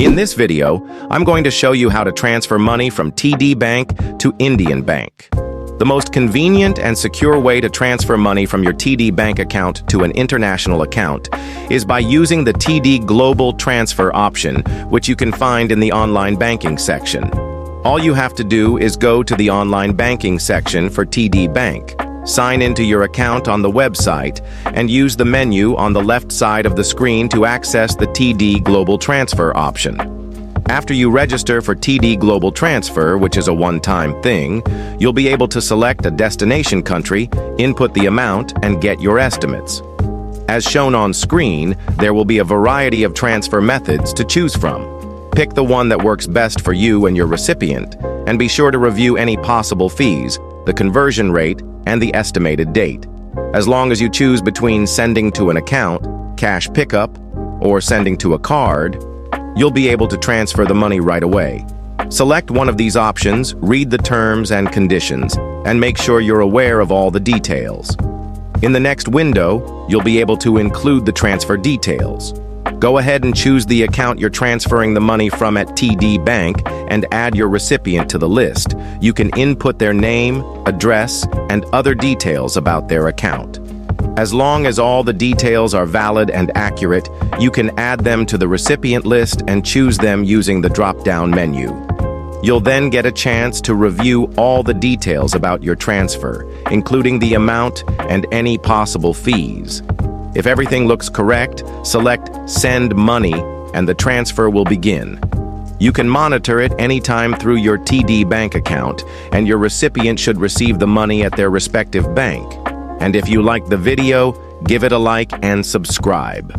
In this video, I'm going to show you how to transfer money from TD Bank to Indian Bank. The most convenient and secure way to transfer money from your TD Bank account to an international account is by using the TD Global Transfer option, which you can find in the online banking section. All you have to do is go to the online banking section for TD Bank, sign into your account on the website, and use the menu on the left side of the screen to access the TD Global Transfer option. After you register for TD Global Transfer, which is a one-time thing, you'll be able to select a destination country, input the amount, and get your estimates. As shown on screen, there will be a variety of transfer methods to choose from. Pick the one that works best for you and your recipient, and be sure to review any possible fees, the conversion rate, and the estimated date. As long as you choose between sending to an account, cash pickup, or sending to a card, you'll be able to transfer the money right away. Select one of these options, read the terms and conditions, and make sure you're aware of all the details. In the next window, you'll be able to include the transfer details. Go ahead and choose the account you're transferring the money from at TD Bank and add your recipient to the list. You can input their name, address, and other details about their account. As long as all the details are valid and accurate, you can add them to the recipient list and choose them using the drop-down menu. You'll then get a chance to review all the details about your transfer, including the amount and any possible fees. If everything looks correct, select Send Money and the transfer will begin. You can monitor it anytime through your TD Bank account, and your recipient should receive the money at their respective bank. And if you like the video, give it a like and subscribe.